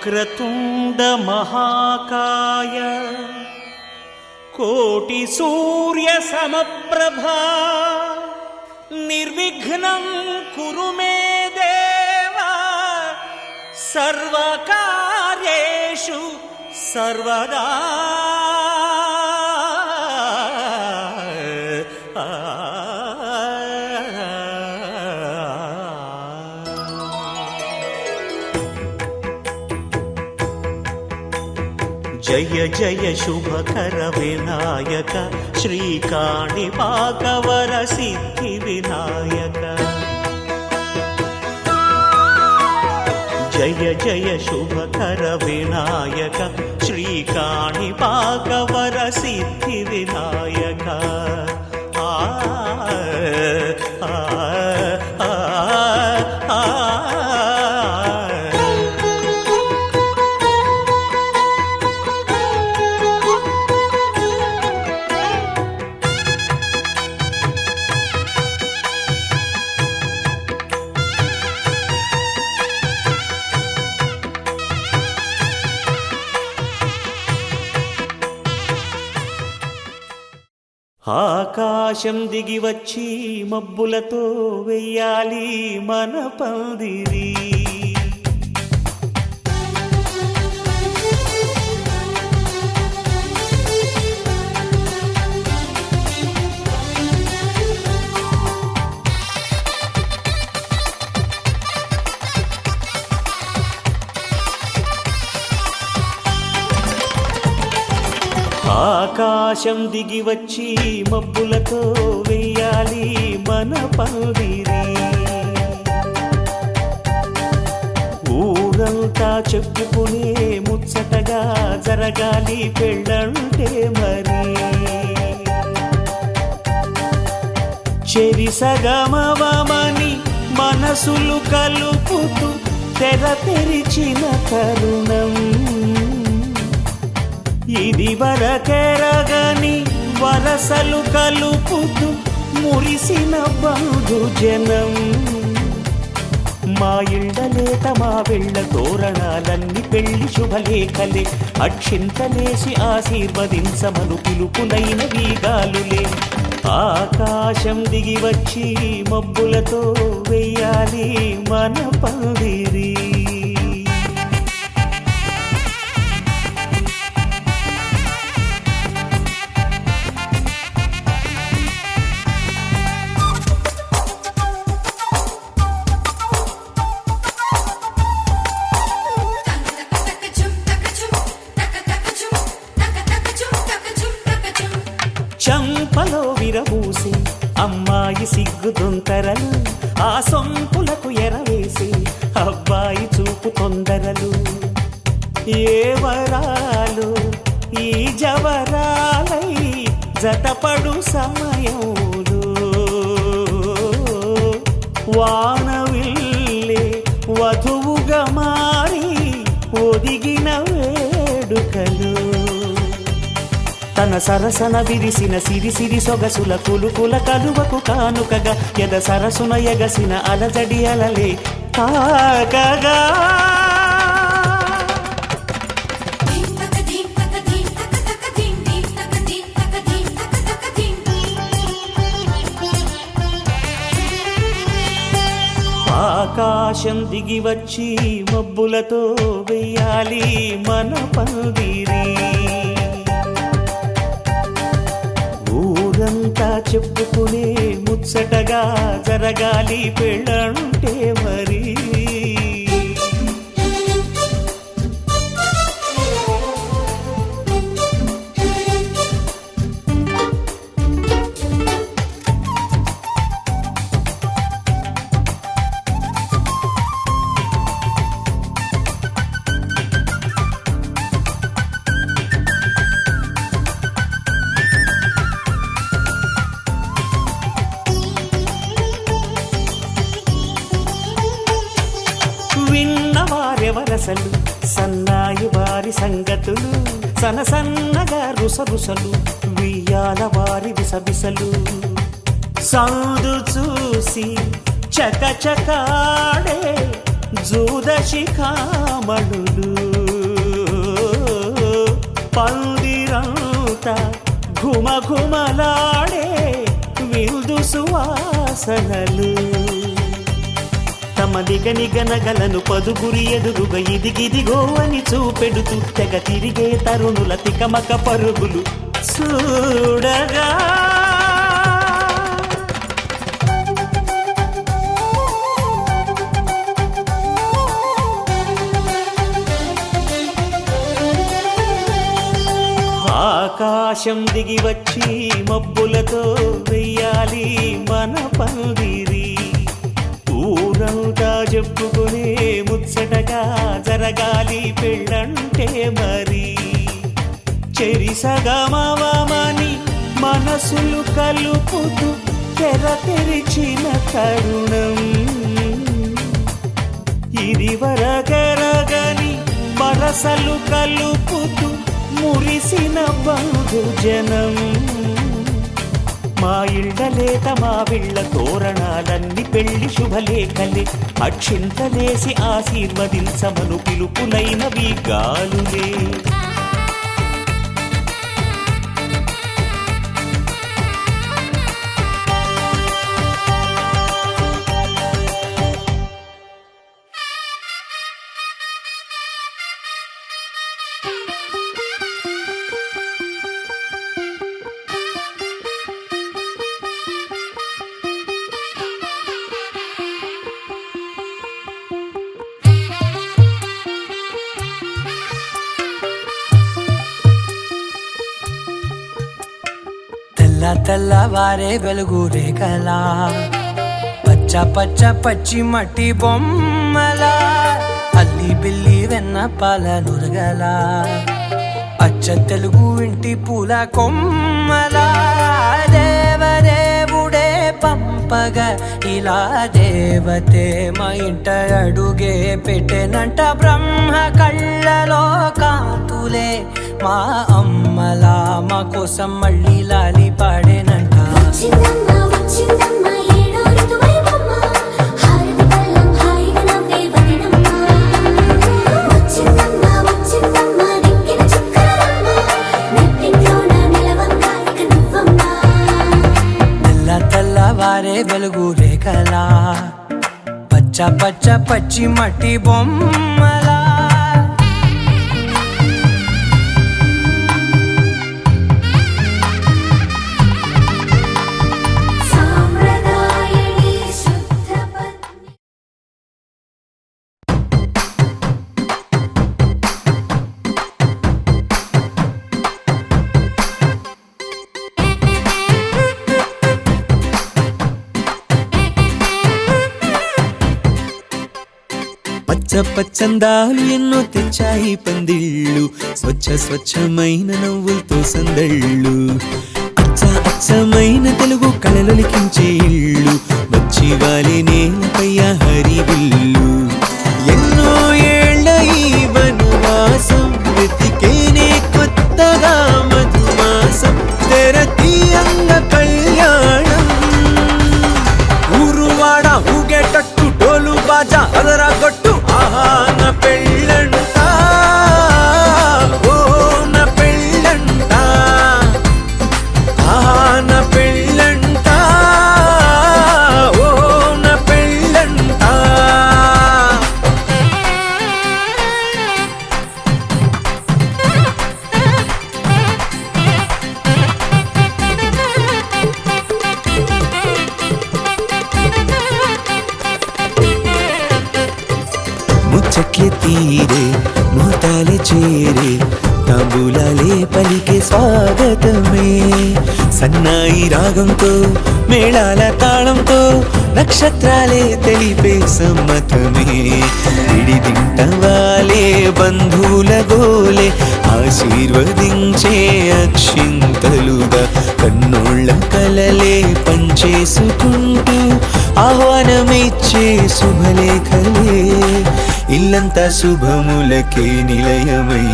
వక్రతుండ మహాకాయ కోటి సూర్య సమప్రభా నిర్విఘ్నం కురు మే దేవా సర్వకార్యేషు సర్వదా. జయ జయ శుభకర వినాయక శ్రీకాణిపాకవర సిద్ధి వినాయక. జయ జయ శుభకర వినాయక శ్రీకాణిపాకవర సిద్ధి వినాయక. ఆకాశం దిగి వచ్చి మబ్బులతో వెయ్యాలి మన పందిరి. ఆకాశం దిగి వచ్చి మబ్బులతో వెయ్యాలి మన పందిరి. ఊరంతా చెప్పుకునే ముచ్చటగా జరగాలి పెళ్ళంటే మరి. చెరిసగమవమని మనసులు కలుపుతూ తెర తెరిచిన తరుణం ఇది వరకెరగని వరసలు కలుపుతూ మురిసిన బంధుజనం. మా ఇళ్ళలేత మా వెళ్ళ తోరణాలన్నీ పెళ్లి శుభలేఖలే. అక్షింతలేసి ఆశీర్వదించమను పిలుపులైన వీగాలులే. ఆకాశం దిగి వచ్చి మబ్బులతో వెయ్యాలి మన పందిరి. చంపలో విరబూసి అమ్మాయి సిగ్గుదొంతరలు, ఆ సొంపులకు ఎరవేసి అబ్బాయి చూపు తొందరలు. ఏ వరాలు ఈ జవరాలై జతపడు సమయంలో వానవిల్లే వధువుగా మారి ఒదిగిన వేడుకలు. తన సరసన విరిసిన సిరిసిరి సొగసుల కులుకుల కలువకు కానుకగా ఎద సరసున ఎగసిన అలజడి అలలే తాకగా. ఆకాశం దిగి వచ్చి మబ్బులతో వెయ్యాలి మన పందిరి. ఊరంతా చెప్పుకునే ముచ్చటగా జరగాలి పెళ్ళంటే మరి. విన్నవారెవరసలు సన్నాయి వారి సంగతులు, సనసన్నగా రుసరుసలు వియ్యాల వారి విసబిసలు. సందు చూసి చకచకాడే జూదశిఖామణులు పందిరంతా ఘుమఘుమలాడే విందు సువాసనలు తమ నిగనిగనగలను పదుగురి ఎదురుగా ఇదిగిదిగో అని చూపెడుతూ తెగ తిరిగే తరుణుల తికమక పరుగులు చూడగా ఆకాశం దిగి వచ్చి మబ్బులతో వెయ్యాలి మన పందిరి ఊరంతా చెప్పుకునే ముచ్చటగా జరగాలి పెళ్ళంటే మరి చెరిసగమవమని మనసులు కలుపుతూ తెర తెరిచిన తరుణం ఇదివరగరగని వరసలు కలుపుతూ మురిసిన బంధుజనం మా ఇళ్ళలేత మా విళ్ళ తోరణాలన్నీ పెళ్లి శుభలేఖలే అక్షింతలేసి ఆశీర్వదించమను పిలుపులైనవి గాలులే తెల్లవారే వెలుగు రేఖలా పచ్చ పచ్చ పచ్చి మట్టి బొమ్మలా అల్లి బిల్లి వెన్న పాల నురగలా అచ్చ తెలుగు ఇంటి పూల కొమ్మలా దేవదేవుడే పంపగా ఇలా దేవతే మా ఇంట అడుగే పెట్టెనంట బ్రహ్మ కళ్ళలో కాంతులే మా అమ్మలా మా కోసం మళ్ళీ లాలి పాడేనంట తెల్లవారే వెలుగు రేఖలా పచ్చ పచ్చ పచ్చి మట్టి బొమ్మలా పచ్చ పచ్చందాలు ఎన్నో తెచ్చాయి పందిళ్ళు స్వచ్ఛమైన నవ్వులతో సందళ్ళు అచ్చమైన తెలుగు కళలొలికించే ఇళ్ళు వచ్చి వాలి నేలపై హరివిల్లు ఎన్నో ఏళ్ళ ఈ వనవాసం వెతికేనే కొత్తగా మధుమాసం తెరతీయంగ కళ్యాణం ఊరువాడ ఊగేటట్టు డోలు బాజా అదరా కొట్టు ఆహా నా పెళ్ళంట ఓ నా పెళ్ళంట ఆహా నా పెళ్ళంట ఓ నా పెళ్ళంట ముచ్చట్లే తీరే మోతాలే చేరే తాంబూలాలే పలికే స్వాగతమే సన్నాయి రాగంతో మేళాల తాళంతో నక్షత్రాలే తెలిపే సమ్మతమే విడిదింటవాలే బంధువుల గోలే ఆశీర్వదించే అక్షింతలుగా కన్నోళ్ళ కలలే పంచేసుకుంటూ ఆహ్వానమిచ్చే శుభలేఖలే ఇల్లంతా శుభములకే నిలయమై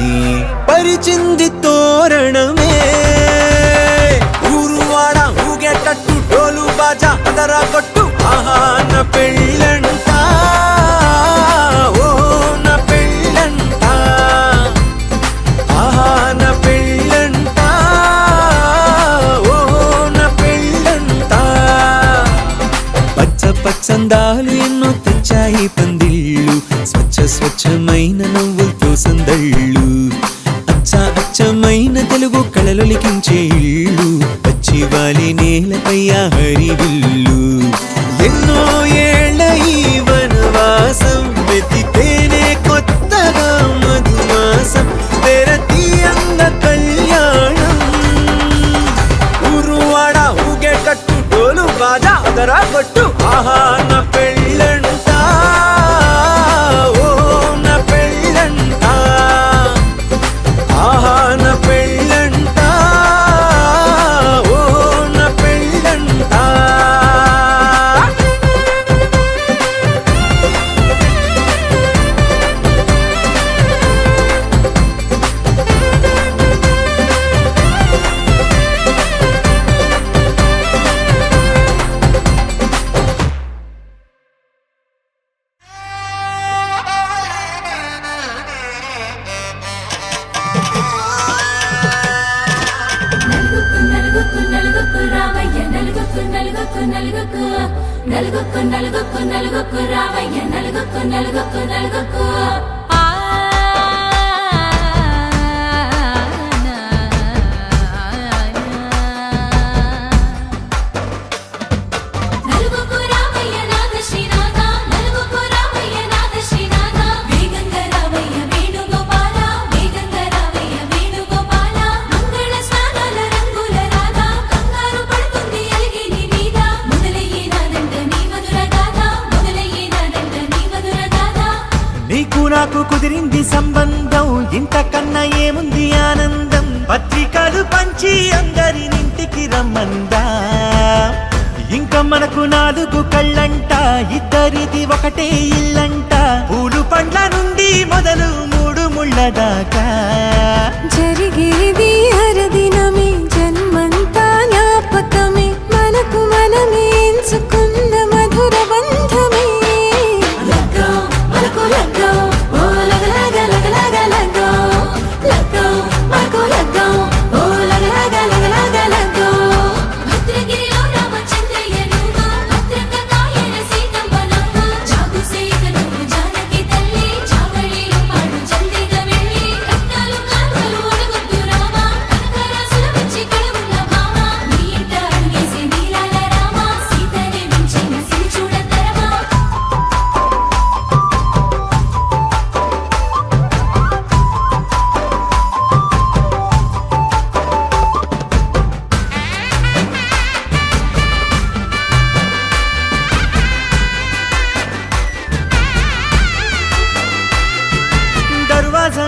పరిచింది తోరణమే ఊరువాడ ఊగేటట్టు డోలు బాజా అదరా కొట్టు ఆహా నా పెళ్ళంట పందిళ్ళు స్వచ్ఛమైన నవ్వులతో సందళ్ళు అచ్చమైన తెలుగు కళలొలికించే ఇళ్ళు పచ్చి వాలి నేలపై హరివిల్లు ఎన్నో ఏళ్ల ఈ వనవాసం వెతికేనే కొత్తగా మధుమాసం తెరతీయంగ కళ్యాణం ఊరువాడ ఊగేటట్టు డోలు బాజా అదరా కొట్టు ఆహా నా పెళ్ళంట ఓ నా పెళ్ళంట ఆహా నా పెళ్ళంట ఓ నా పెళ్ళంట నలుగుకు రావయ్య నలుగుకు రావయ్య నలుగుకు నీకు నాకు కుదిరింది సంబంధం ఇంతకన్నా ఏముంది ఆనందం పత్రికలు పంచి అందరినింటికి రమ్మందా ఇంకా మనకు 4 కళ్ళంట ఇద్దరిది ఒకటే ఇల్లంట పూలు పండ్ల నుండి మొదలు 3 ముళ్ళ దాకా జరిగేది హరదినమే జన్మంతా జ్ఞాపకమే మనకు మనమే ఎంచుకున్న మధుర బంధమే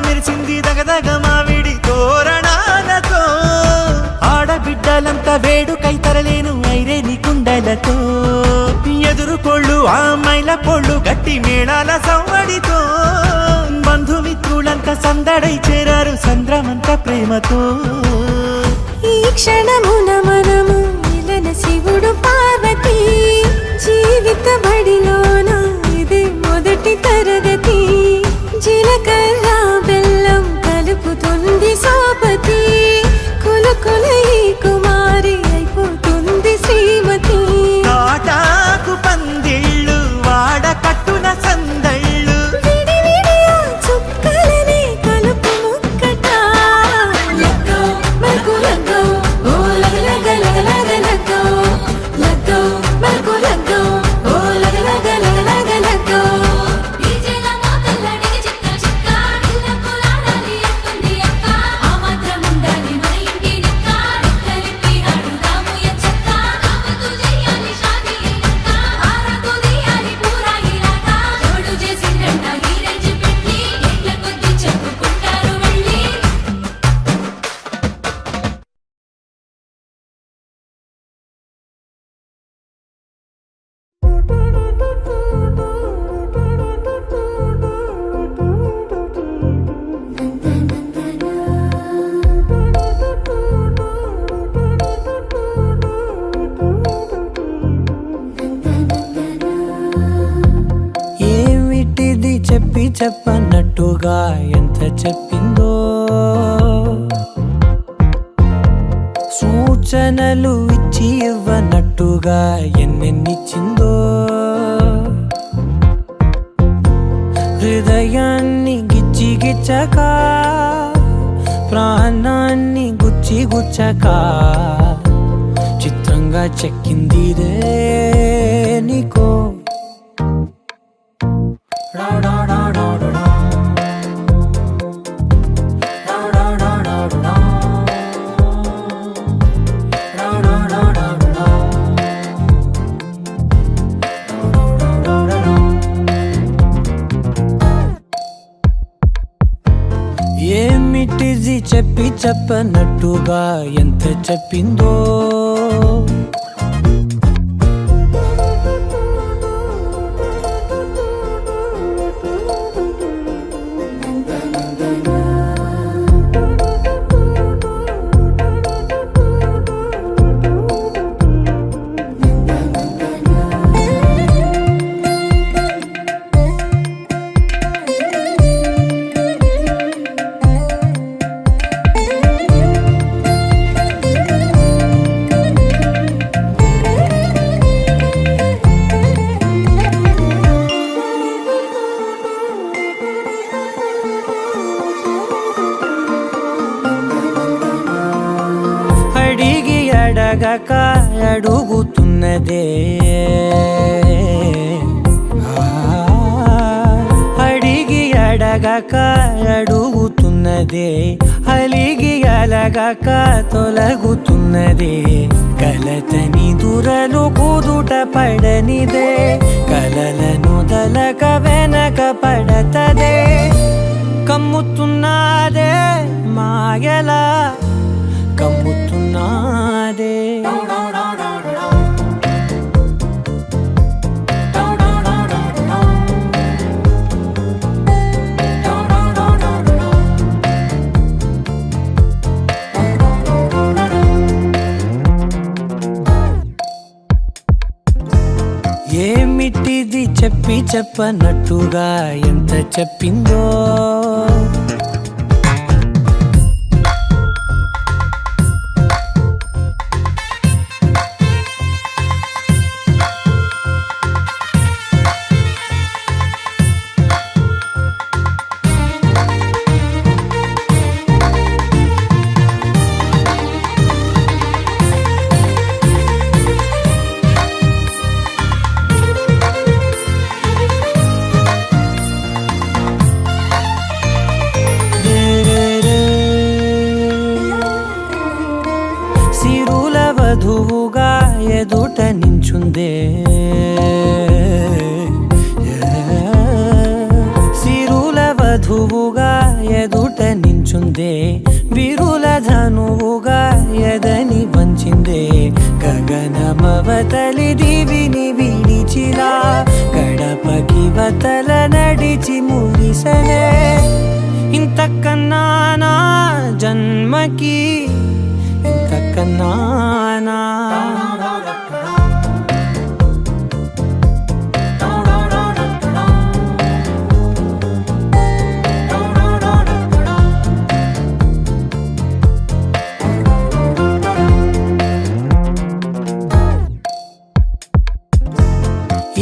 మెరిసింది దగదగ మావిడి తోరణాలతో ఆడబిడ్డలంతా వేడుకై తరలేను ఐరేని కుండలతో ఎదురుకోళ్ళు ఆ మైల పోళ్ళు గట్టి మేళాల సవ్వడితో బంధుమిత్రులంతా సందడై చేరారు సంద్రమంత ప్రేమతో ఈ క్షణమున మనము మిలన శివుడు పార్వతి జీవిత బడిలోన ఇది మొదటి తరగతి జీలకర్ర బెల్లం కలుపుతుంది సోపతి కులకుల ఈ కుమారి అయిపోతుంది శ్రీమతి కాటాకు పందిళ్ళు వాడ కట్టున సందళ్ళు విడివిడియా చుక్కలనే కలుపు ముక్కట లగ్గో మనకు లగ్గో ఓ లగ లగ లగ లగ్గో లగ్గో మనకు లగ్గో ఓ లగ లగ లగ్గో చెప్పన్నట్టుగా ఎంత చెప్పిందో సూచనలు ఇచ్చి ఇవ్వనట్టుగా ఎన్నెన్నిచ్చిందో వచ్చి గుచ్చక చిత్రంగా చెక్కింది రే నీకో ఏమిటిది చెప్పి చెప్పనట్టుగా ఎంత చెప్పిందో అడిగి అడగక అడుగుతున్నదే అడిగి అడగక అడుగుతున్నదే అలిగి అలగక తొలగుతున్నదే కలతని దురలు కుదుట పడనిదే కలలను దలక వెనక పడతదే కమ్ముతున్నదే మాయలా కమ్ముతున్నదే ఏమిటిది చెప్పి చెప్పనట్టుగా ఎంత చెప్పిందో సిరుల వధువుగా ఎదుట నించుందే సిరుల వధువుగా ఎదుట నించుందే విరుల ధనువుగా ఎదని వంచిందే గగనమవతలి దివిని విడిచిలా గడపకి వతల నడిచి మురిసనే ఇంతకన్నా నా జన్మకి ఇంతకన్నా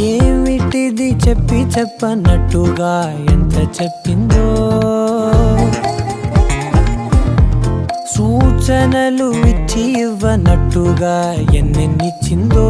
ఏమిటిది చెప్పి చెప్పనట్టుగా ఎంత చెప్పిందో సూచనలు ఇచ్చి ఇవ్వనట్టుగా ఎన్నెన్నిచ్చిందో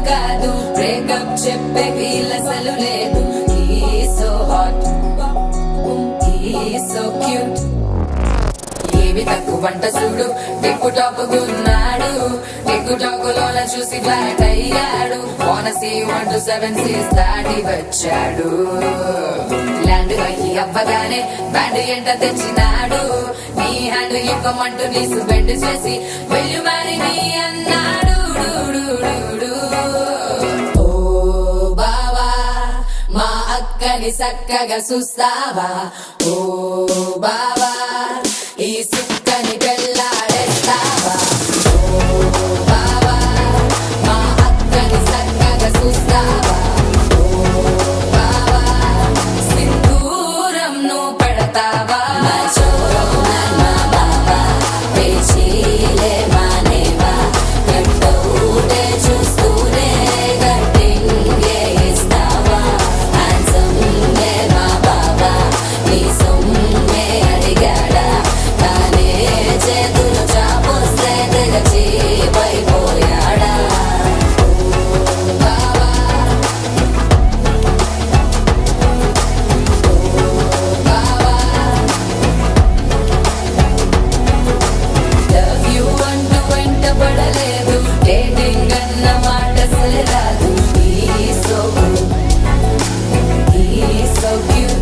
కాదు బ్రేకప్ చెప్పే వీల్ అసలు లేదు He's so hot He's so cute ఏవి తక్కువ వంట చూడు టిక్కు టాప్ గున్నాడు టిక్కు టాక్ లోన చూసి ఫ్లాట్ అయ్యాడు Wanna see 1 to 7 seas దాటి వచ్చాడు ల్యాండ్ అయ్యి అవ్వగానే బ్యాండ్ ఎంట తెచ్చినాడు నీ హ్యాండ్ ఇవ్వమంటూ నీసు బెండ్ చేసి వెళ్ళు మరి నీ అన్నాడు ఓ బావా మా అక్కని చక్కగా చూస్తావా ఓ బావా ఈ సుక్కని పెళ్ళాడేస్తావా ఓ బావా మా అక్కని చక్కగా చూస్తావా ఓ బావా సింధూరం నువ్వు పెడతావా మచో మా బావా పేచీలే మానేవా గట్టౌటే చూస్తూనే గట్టింగే ఇస్తావా హ్యాండ్సమ్ గే మా బావా నీ సొమ్మే అడిగాడా తానే చేతులు చాపొస్తే తెగచి పైపోయాడా బావా లవ్ యూ అంటూ వెంట పడలేదు డేటింగ్ అన్న మాట అసలు రాదు He's so good He's so cute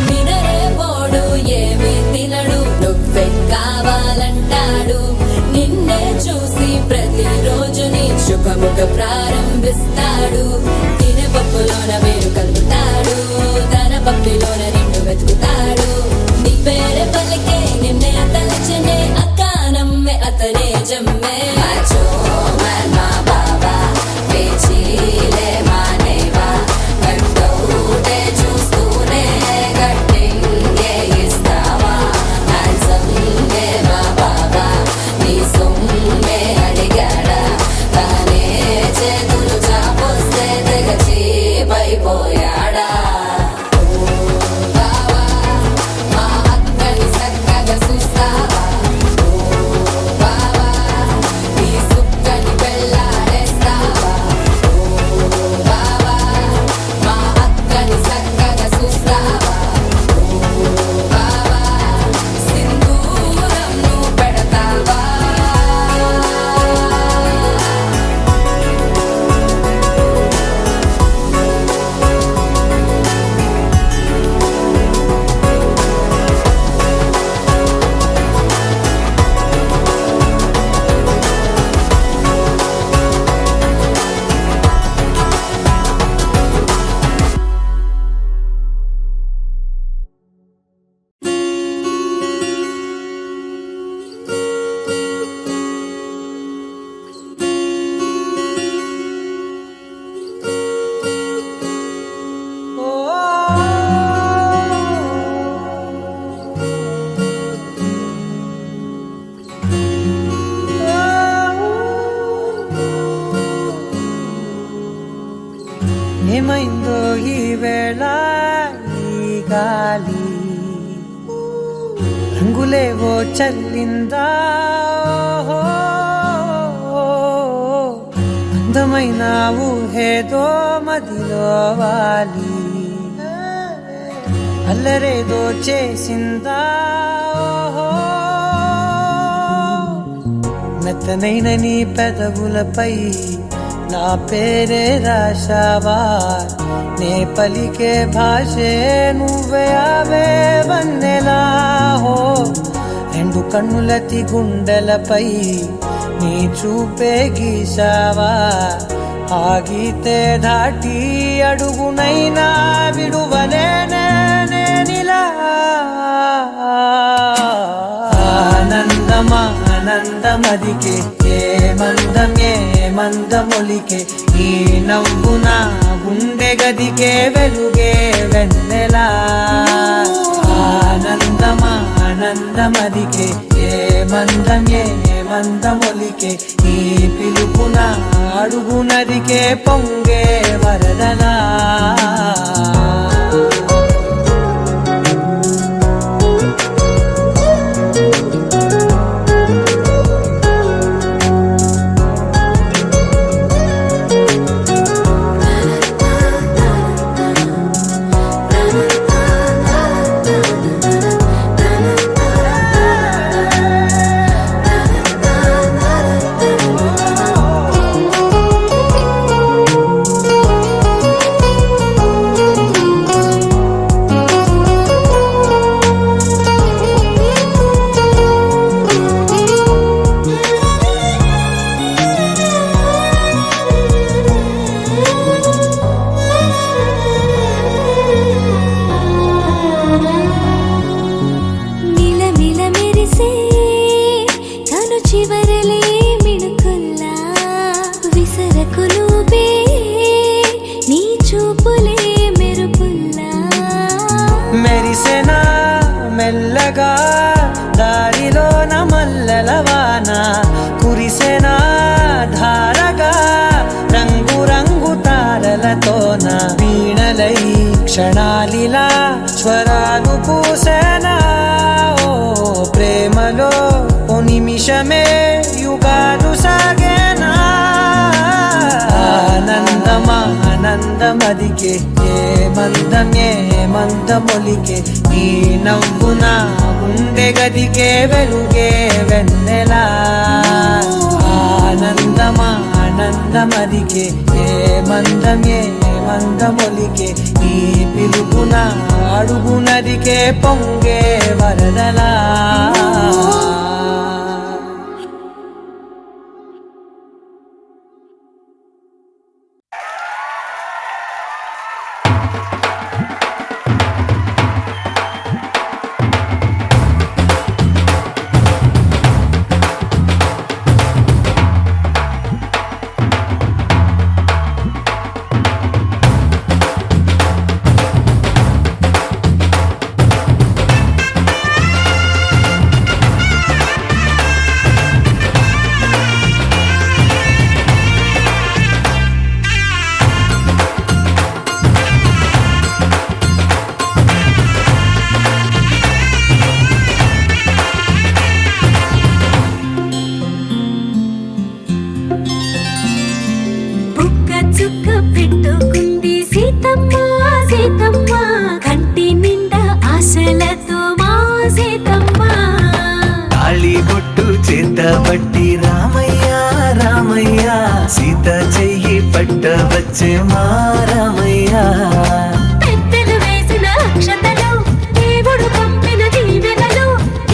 నినరే పోడు ఏమి తినడు నువ్వే కావాలంటాడు నిన్నే చూసి ప్రతిరోజు నీ శుభముఖ ప్రారంభిస్తాడు తినే పప్పులోన వేరు కలుపుతాడు తన పప్పిలోన నిన్ను వెతుకుతాడు నీ పేరే పలికే నిన్నే తలచనే అక్క నమ్మే అతనే జమ్మే మచో మా బావా పేచీలే మానేవా గట్టౌటే చూస్తూనే గట్టింగే ఇస్తావా హ్యాండ్సమ్ గే మా బావా నీ సొమ్మే అడిగాడా తానే చేతులు చాపొస్తే తెగచి పైపోయాడా బావా మా అక్కని చక్కగా చూస్తావా బావా నీ సుక్కని పెళ్ళాడేస్తావా బావా మా అక్కని చక్కగా చూస్తావా బావా సింధూరం నువ్వు పెడతావా ఏమైందో ఈ వేళ ఈ గాలి రంగులేవో చల్లిందా అందమైన ఊహేదో మదిలో వాలి అల్లరేదో చేసిందా మెత్తనైన నీ పెదవులపై నా పేరే రాశావా నే పలికే భాషే నువ్వే అవే వన్నెలా హో రెండు కన్నులతి గుండెలపై నీ చూపే గీసావా ఆగితే దాటి అడుగునైనా విడువలేనే నేనిలా ఆనందమా ఆనందమదికే ఏ మందమొలికే ఈ నవ్వున గుండె గదికే వెలుగే వెన్నెలా ఆనందమా ఆనందమదికే ఏ మందమొలికే ఈ పిలుపున అడుగునదికే పొంగే వరదలా మెరిసెనా మెల్లగా దారిలోన మల్లెలవాన కురిసెనా ధారగా రంగు రంగు తారలతోన వీణలై క్షణాలిలా స్వరాలు పూసెనా ఓ ప్రేమలో ఓ నిమిషమే యుగాలు సాగేనా ఆనందమదికే ఏ మందమొలికే ఈ నవ్వున గుండె గదికే వెలుగే వెన్నెలా ఆనందమదికే ఏ మందమొలికే ఈ పిలుపున అడుగునదికే పొంగే వరదలా పట్టి రామయ్య రామయ్య సీత చెయ్యి పట్ట వచ్చే మా రామయ్య పెద్దలు వేసిన అక్షతలు దేవుడు పంపిన దీవెనలు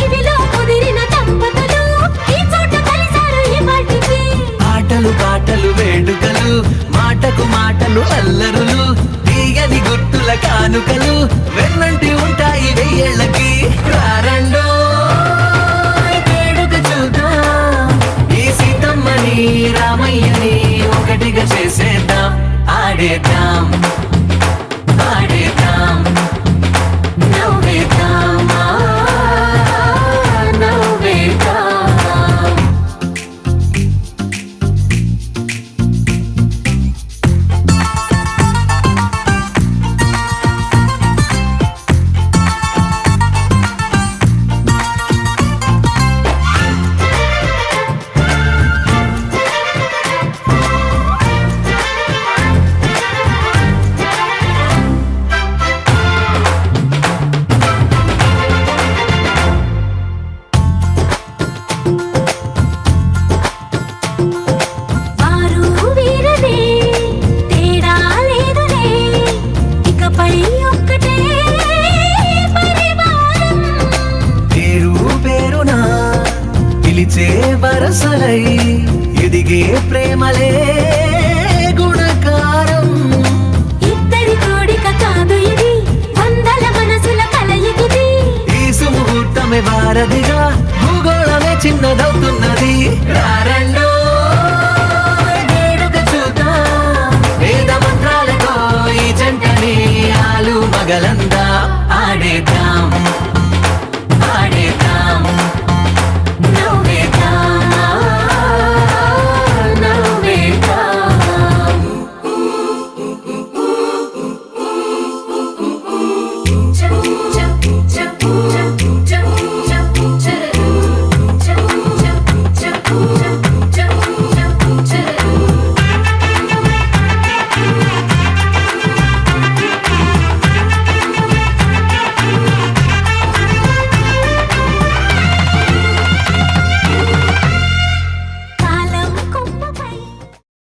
ఇవిలో కుదిరిన దంపతులు ఈ చోట కలిసారు ఈ వాటికి ఆటలు పాటలు వేడుకలు మాటకు మాటలు అల్లరులు తీయని గుర్తుల కానుకలు వెన్నంటి ఉంటాయి వెయ్యేళ్ళకి రారండో రామయ్యని ఒకటిగా చేసేద్దాం ఆడేద్దాం ఆడేద్దాం నవ్వేద్దాం నవ్వేద్దాం వరసలై ఎదిగే ప్రేమలే గుణకారం ఇద్దరి కోడిక కాదు ఇది వందల మనసుల కలయికిది ఈ సుముహూర్తమే వారధిగా భూగోళమే చిన్నదవుతున్నది రారండో వేడుక చూద్దాం వేద మంత్రాలతో ఈ జంటని ఆలు మగలందా